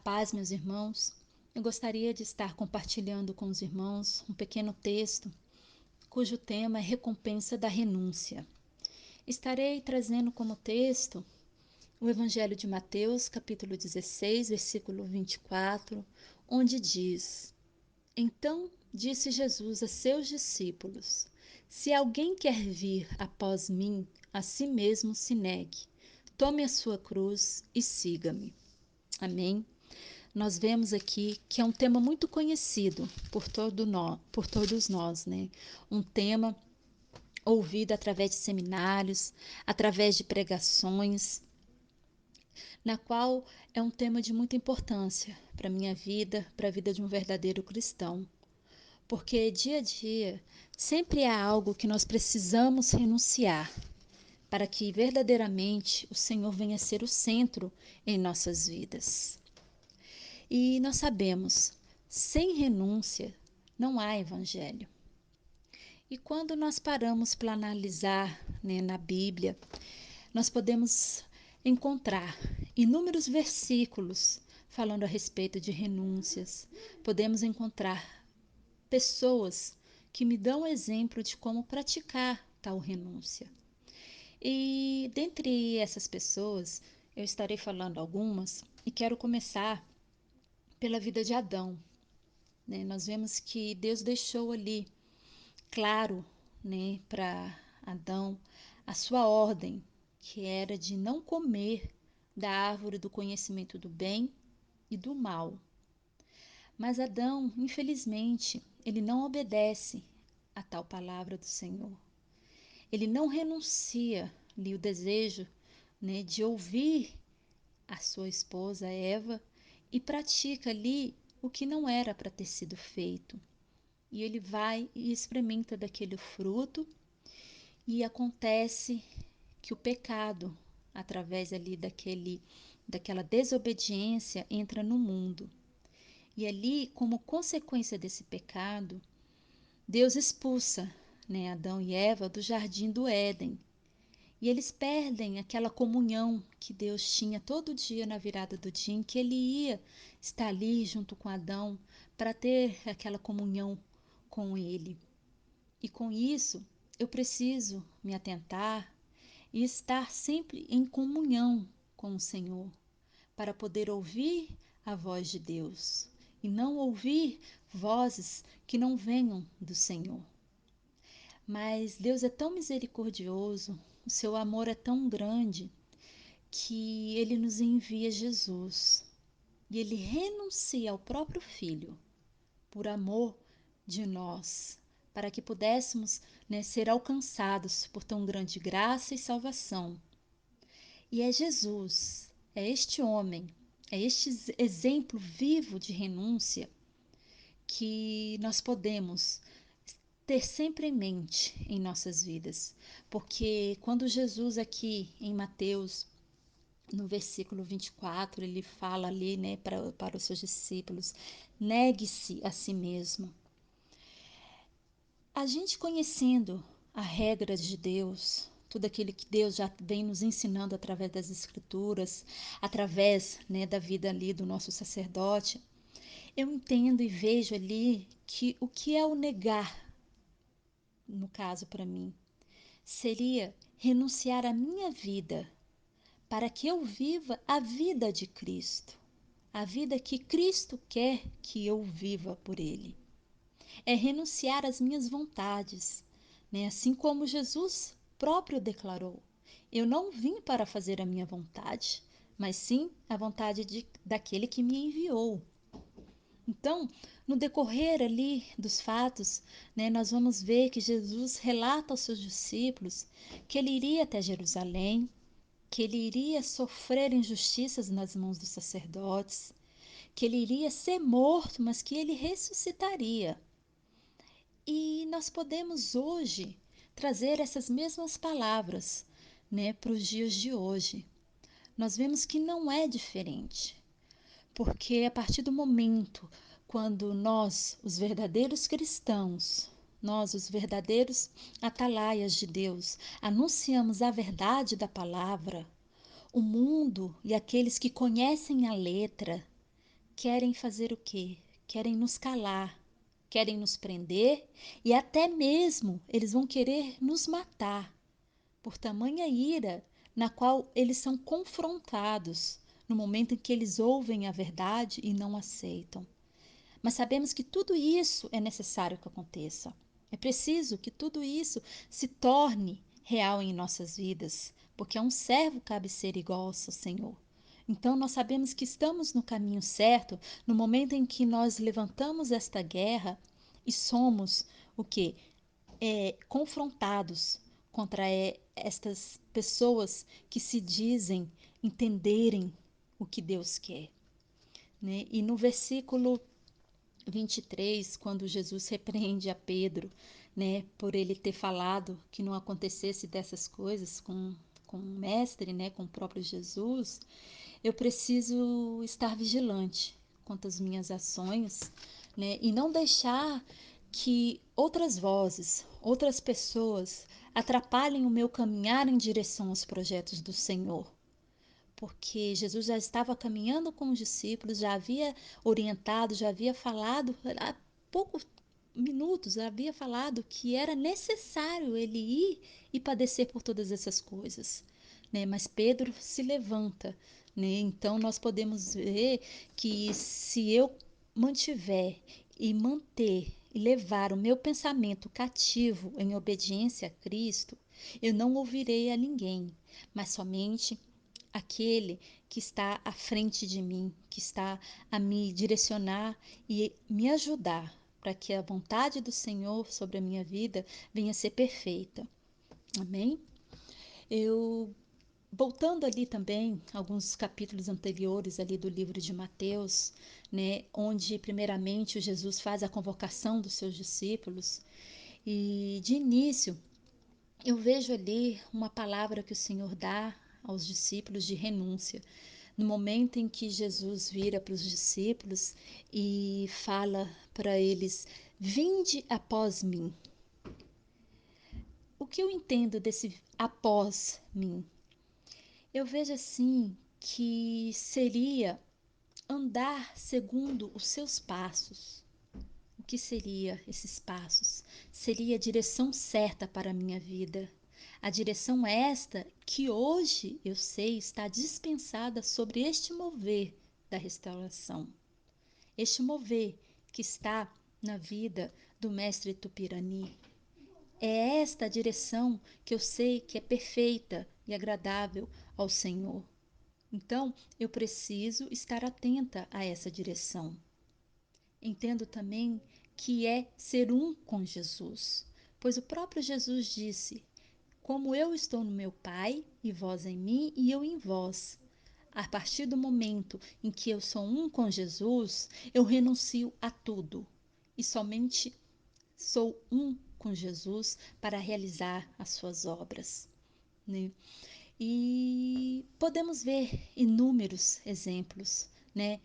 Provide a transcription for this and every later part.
paz, meus irmãos. Eu gostaria de estar compartilhando com os irmãos um pequeno texto cujo tema é recompensa da renúncia. Estarei trazendo como texto o Evangelho de Mateus, capítulo 16, versículo 24, onde diz: Então disse Jesus a seus discípulos: Se alguém quer vir após mim, a si mesmo se negue. Tome a sua cruz e siga-me. Amém? Nós vemos aqui que é um tema muito conhecido por todos nós, né? Um tema ouvido através de seminários, através de pregações, na qual é um tema de muita importância para a minha vida, para a vida de um verdadeiro cristão. Porque dia a dia sempre há algo que nós precisamos renunciar para que verdadeiramente o Senhor venha ser o centro em nossas vidas. E nós sabemos, sem renúncia não há evangelho. E quando nós paramos para analisar, né, na Bíblia, nós podemos encontrar inúmeros versículos falando a respeito de renúncias. Podemos encontrar pessoas que me dão exemplo de como praticar tal renúncia. E dentre essas pessoas, eu estarei falando algumas e quero começar pela vida de Adão. Né? Nós vemos que Deus deixou ali claro, né, para Adão a sua ordem, que era de não comer da árvore do conhecimento do bem e do mal. Mas Adão, infelizmente, ele não obedece a tal palavra do Senhor. Ele não renuncia ali o desejo, né, de ouvir a sua esposa Eva e pratica ali o que não era para ter sido feito. E ele vai e experimenta daquele fruto e acontece que o pecado, através ali daquela desobediência, entra no mundo. E ali, como consequência desse pecado, Deus expulsa, né, Adão e Eva do jardim do Éden. E eles perdem aquela comunhão que Deus tinha todo dia na virada do dia, em que ele ia estar ali junto com Adão para ter aquela comunhão com ele. E com isso, eu preciso me atentar e estar sempre em comunhão com o Senhor, para poder ouvir a voz de Deus e não ouvir vozes que não venham do Senhor. Mas Deus é tão misericordioso, o seu amor é tão grande, que ele nos envia Jesus. E ele renuncia ao próprio Filho, por amor de nós, para que pudéssemos, né, ser alcançados por tão grande graça e salvação. E é Jesus, é este homem, é este exemplo vivo de renúncia que nós podemos ter sempre em mente em nossas vidas. Porque quando Jesus aqui em Mateus, no versículo 24, ele fala ali, né, para os seus discípulos: negue-se a si mesmo. A gente conhecendo a regra de Deus, tudo aquilo que Deus já vem nos ensinando através das Escrituras, através, né, da vida ali do nosso sacerdote, eu entendo e vejo ali que o que é o negar, no caso para mim, seria renunciar à minha vida para que eu viva a vida de Cristo, a vida que Cristo quer que eu viva por Ele. É renunciar às minhas vontades, né? Assim como Jesus próprio declarou: eu não vim para fazer a minha vontade, mas sim a vontade daquele que me enviou. Então, no decorrer ali dos fatos, né, nós vamos ver que Jesus relata aos seus discípulos que ele iria até Jerusalém, que ele iria sofrer injustiças nas mãos dos sacerdotes, que ele iria ser morto, mas que ele ressuscitaria. E nós podemos hoje trazer essas mesmas palavras, né, para os dias de hoje. Nós vemos que não é diferente, porque a partir do momento quando nós, os verdadeiros cristãos, nós, os verdadeiros atalaias de Deus, anunciamos a verdade da palavra, o mundo e aqueles que conhecem a letra querem fazer o quê? Querem nos calar, querem nos prender e até mesmo eles vão querer nos matar por tamanha ira na qual eles são confrontados no momento em que eles ouvem a verdade e não aceitam. Mas sabemos que tudo isso é necessário que aconteça. É preciso que tudo isso se torne real em nossas vidas, porque a um servo cabe ser igual ao seu Senhor. Então nós sabemos que estamos no caminho certo no momento em que nós levantamos esta guerra e somos o que? Confrontados contra estas pessoas que se dizem entenderem o que Deus quer. Né? E no versículo 23, quando Jesus repreende a Pedro, né, por ele ter falado que não acontecesse dessas coisas com o mestre, né, com o próprio Jesus, eu preciso estar vigilante quanto às minhas ações, né, e não deixar que outras vozes, outras pessoas atrapalhem o meu caminhar em direção aos projetos do Senhor, porque Jesus já estava caminhando com os discípulos, já havia orientado, já havia falado, há poucos minutos havia falado que era necessário ele ir e padecer por todas essas coisas, né? Mas Pedro se levanta, né? Então nós podemos ver que se eu mantiver e manter e levar o meu pensamento cativo em obediência a Cristo, eu não ouvirei a ninguém, mas somente aquele que está à frente de mim, que está a me direcionar e me ajudar para que a vontade do Senhor sobre a minha vida venha a ser perfeita. Amém? Eu voltando ali também alguns capítulos anteriores ali do livro de Mateus, né, onde primeiramente Jesus faz a convocação dos seus discípulos e de início eu vejo ali uma palavra que o Senhor dá aos discípulos de renúncia. No momento em que Jesus vira para os discípulos e fala para eles: Vinde após mim. O que eu entendo desse após mim? Eu vejo assim que seria andar segundo os seus passos. O que seria esses passos? Seria a direção certa para a minha vida. A direção esta que hoje eu sei está dispensada sobre este mover da restauração. Este mover que está na vida do mestre Tupirani. É esta a direção que eu sei que é perfeita e agradável ao Senhor. Então, eu preciso estar atenta a essa direção. Entendo também que é ser um com Jesus, pois o próprio Jesus disse: Como eu estou no meu Pai, e vós em mim, e eu em vós. A partir do momento em que eu sou um com Jesus, eu renuncio a tudo e somente sou um com Jesus para realizar as suas obras, né? E podemos ver inúmeros exemplos, né?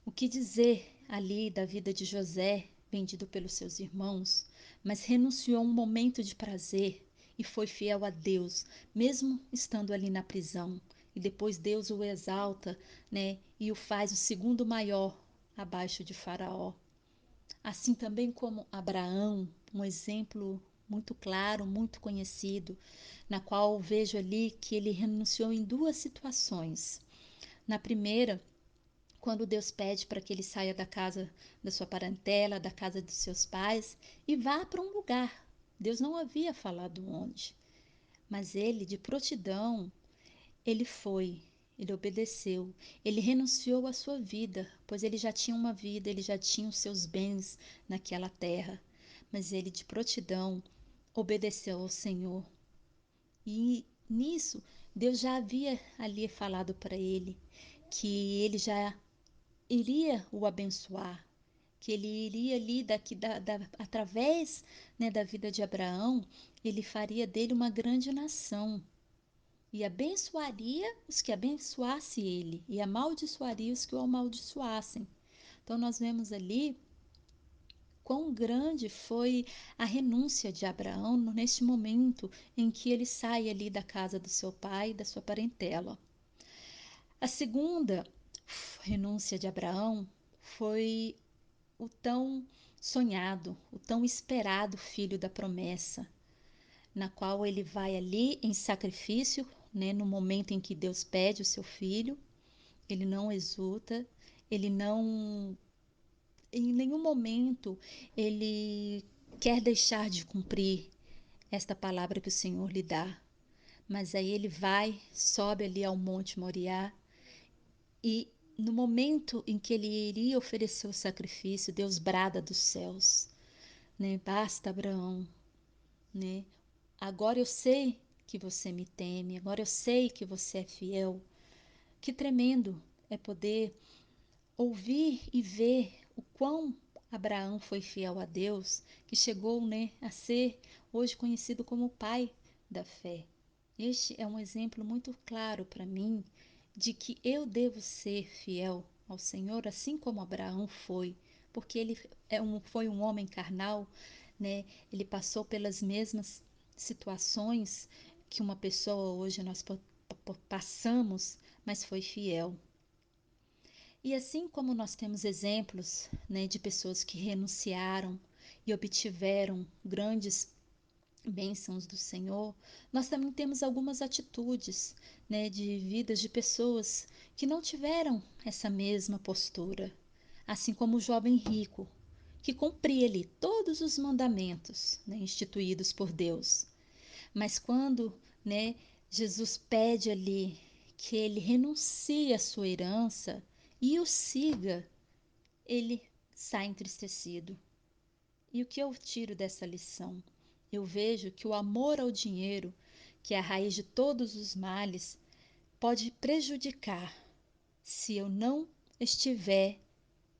O que dizer ali da vida de José, vendido pelos seus irmãos, mas renunciou a um momento de prazer e foi fiel a Deus, mesmo estando ali na prisão. E depois Deus o exalta, né? E o faz o segundo maior abaixo de Faraó. Assim também como Abraão, um exemplo muito claro, muito conhecido, na qual vejo ali que ele renunciou em duas situações. Na primeira, quando Deus pede para que ele saia da casa da sua parentela, da casa dos seus pais e vá para um lugar. Deus não havia falado onde, mas ele, de prontidão, ele foi, ele obedeceu, ele renunciou à sua vida, pois ele já tinha uma vida, ele já tinha os seus bens naquela terra, mas ele, de prontidão, obedeceu ao Senhor. E nisso, Deus já havia ali falado para ele que ele já iria o abençoar, que ele iria ali através, né, da vida de Abraão, ele faria dele uma grande nação e abençoaria os que abençoasse ele e amaldiçoaria os que o amaldiçoassem. Então nós vemos ali quão grande foi a renúncia de Abraão neste momento em que ele sai ali da casa do seu pai e da sua parentela. A segunda renúncia de Abraão foi o tão sonhado, o tão esperado filho da promessa, na qual ele vai ali em sacrifício, né, no momento em que Deus pede o seu filho, ele não exulta, ele não, em nenhum momento, ele quer deixar de cumprir esta palavra que o Senhor lhe dá. Mas aí ele vai, sobe ali ao Monte Moriá e no momento em que ele iria oferecer o sacrifício, Deus brada dos céus, né? Basta, Abraão, né? Agora eu sei que você me teme, agora eu sei que você é fiel. Que tremendo é poder ouvir e ver o quão Abraão foi fiel a Deus, que chegou, né, a ser hoje conhecido como o pai da fé. Este é um exemplo muito claro para mim de que eu devo ser fiel ao Senhor, assim como Abraão foi, porque ele foi um homem carnal, né? Ele passou pelas mesmas situações que uma pessoa hoje nós passamos, mas foi fiel. E assim como nós temos exemplos, né, de pessoas que renunciaram e obtiveram grandes bênçãos do Senhor, nós também temos algumas atitudes, né, de vidas de pessoas que não tiveram essa mesma postura. Assim como o jovem rico, que cumpria ali todos os mandamentos, né, instituídos por Deus. Mas quando, né, Jesus pede ali que ele renuncie à sua herança e o siga, ele sai entristecido. E o que eu tiro dessa lição? Eu vejo que o amor ao dinheiro, que é a raiz de todos os males, pode prejudicar se eu não estiver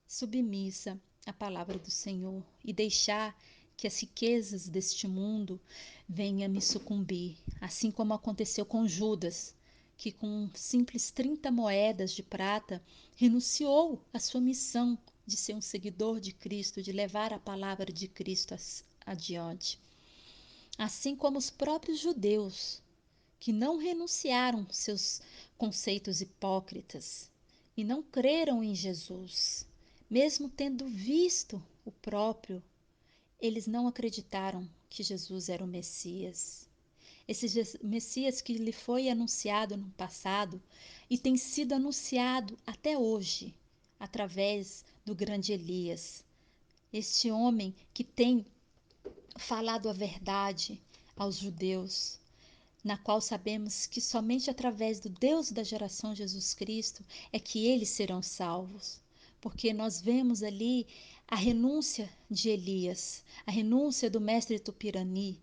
submissa à palavra do Senhor e deixar que as riquezas deste mundo venham me sucumbir, assim como aconteceu com Judas, que com simples 30 moedas de prata renunciou à sua missão de ser um seguidor de Cristo, de levar a palavra de Cristo adiante. Assim como os próprios judeus, que não renunciaram seus conceitos hipócritas e não creram em Jesus, mesmo tendo visto o próprio, eles não acreditaram que Jesus era o Messias. Esse Messias que lhe foi anunciado no passado e tem sido anunciado até hoje, através do grande Elias. Este homem que tem falado a verdade aos judeus, na qual sabemos que somente através do Deus da geração Jesus Cristo é que eles serão salvos. Porque nós vemos ali a renúncia de Elias, a renúncia do mestre Tupirani,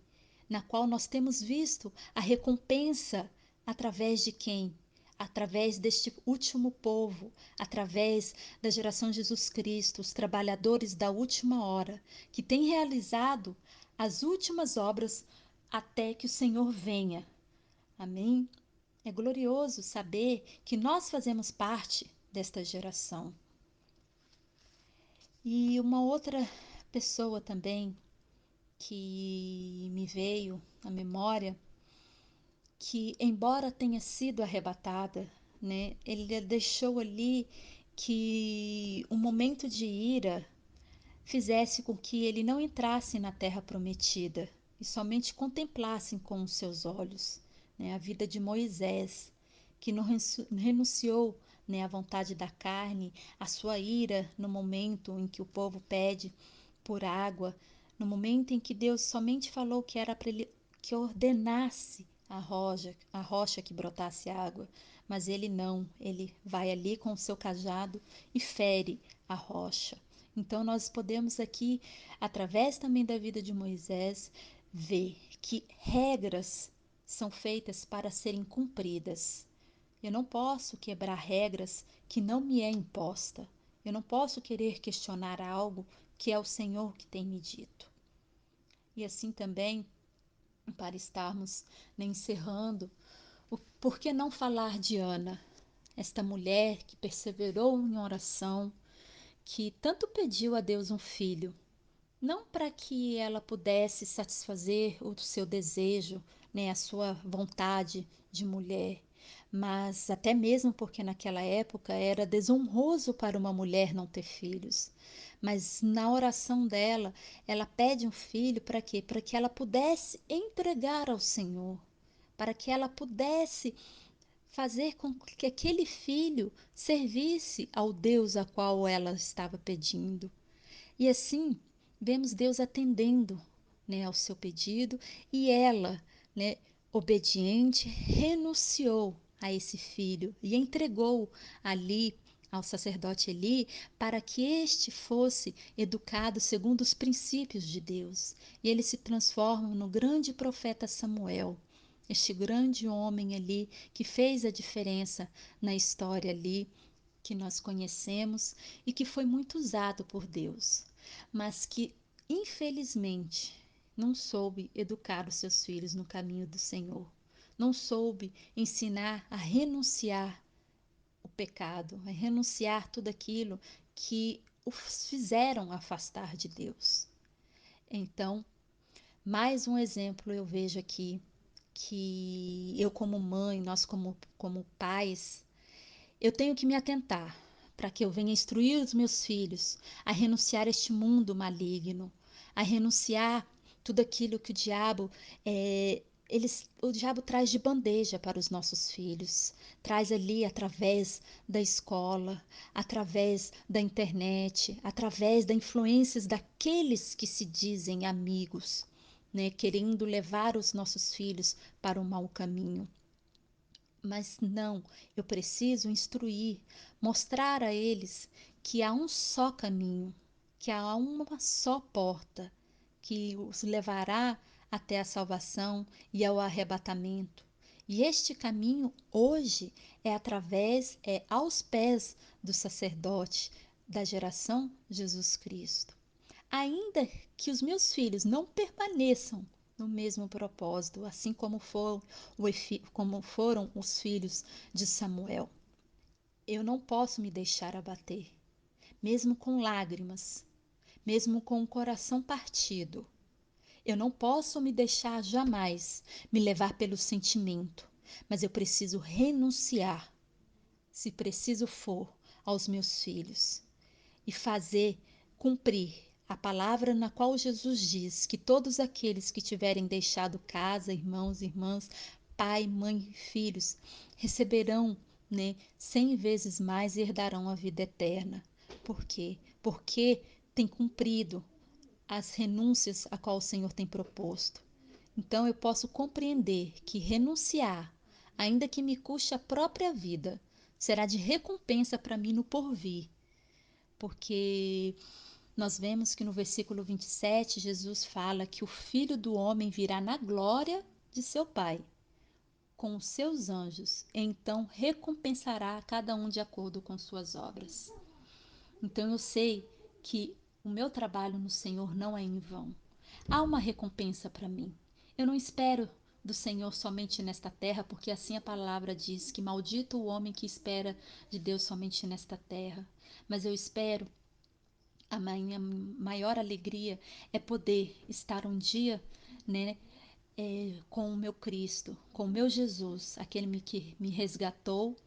na qual nós temos visto a recompensa através de quem? Através deste último povo, através da geração Jesus Cristo, os trabalhadores da última hora, que têm realizado as últimas obras até que o Senhor venha. Amém? É glorioso saber que nós fazemos parte desta geração. E uma outra pessoa também que me veio à memória, que embora tenha sido arrebatada, né, ele deixou ali que um momento de ira fizesse com que ele não entrasse na terra prometida e somente contemplasse com os seus olhos, né, a vida de Moisés, que não renunciou, né, à vontade da carne, à sua ira no momento em que o povo pede por água, no momento em que Deus somente falou que era para ele que ordenasse a rocha que brotasse água, mas ele não, ele vai ali com o seu cajado e fere a rocha. Então nós podemos aqui, através também da vida de Moisés, ver que regras são feitas para serem cumpridas. Eu não posso quebrar regras que não me é imposta. Eu não posso querer questionar algo que é o Senhor que tem me dito. E assim também, para estarmos, né, encerrando, por que não falar de Ana, esta mulher que perseverou em oração, que tanto pediu a Deus um filho, não para que ela pudesse satisfazer o seu desejo, né, a sua vontade de mulher, Mas até mesmo porque naquela época era desonroso para uma mulher não ter filhos. Mas na oração dela, ela pede um filho para quê? Para que ela pudesse entregar ao Senhor, para que ela pudesse fazer com que aquele filho servisse ao Deus a qual ela estava pedindo. E assim, vemos Deus atendendo, né, ao seu pedido, e ela, né, obediente, renunciou a esse filho e entregou ali ao sacerdote Eli para que este fosse educado segundo os princípios de Deus. E ele se transforma no grande profeta Samuel, este grande homem ali que fez a diferença na história ali que nós conhecemos e que foi muito usado por Deus, mas que infelizmente não soube educar os seus filhos no caminho do Senhor, não soube ensinar a renunciar o pecado, a renunciar tudo aquilo que os fizeram afastar de Deus. Então, mais um exemplo eu vejo aqui que eu como mãe, nós como pais, eu tenho que me atentar para que eu venha instruir os meus filhos a renunciar a este mundo maligno, a renunciar tudo aquilo que o diabo o diabo traz de bandeja para os nossos filhos, traz ali através da escola, através da internet, através das influências daqueles que se dizem amigos, né, querendo levar os nossos filhos para o mau caminho. Mas não, eu preciso instruir, mostrar a eles que há um só caminho, que há uma só porta que os levará até a salvação e ao arrebatamento. E este caminho hoje é aos pés do sacerdote da geração Jesus Cristo. Ainda que os meus filhos não permaneçam no mesmo propósito, assim como foram os filhos de Samuel, eu não posso me deixar abater, mesmo com lágrimas, mesmo com o coração partido. Eu não posso me deixar jamais me levar pelo sentimento, mas eu preciso renunciar, se preciso for, aos meus filhos e fazer cumprir a palavra na qual Jesus diz que todos aqueles que tiverem deixado casa, irmãos, irmãs, pai, mãe, filhos, receberão, né, 100 vezes mais e herdarão a vida eterna. Por quê? Porque tem cumprido as renúncias a qual o Senhor tem proposto. Então eu posso compreender que renunciar, ainda que me custe a própria vida, será de recompensa para mim no porvir, porque nós vemos que no versículo 27 Jesus fala que o Filho do Homem virá na glória de seu Pai, com os seus anjos, e então recompensará a cada um de acordo com suas obras. Então eu sei que o meu trabalho no Senhor não é em vão. Há uma recompensa para mim. Eu não espero do Senhor somente nesta terra, porque assim a palavra diz que maldito o homem que espera de Deus somente nesta terra. Mas eu espero, a minha maior alegria é poder estar um dia, né, com o meu Cristo, com o meu Jesus, aquele que me resgatou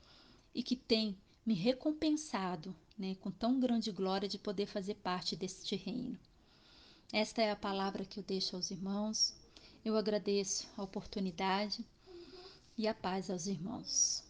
e que tem me recompensado, né, com tão grande glória de poder fazer parte deste reino. Esta é a palavra que eu deixo aos irmãos. Eu agradeço a oportunidade e a paz aos irmãos.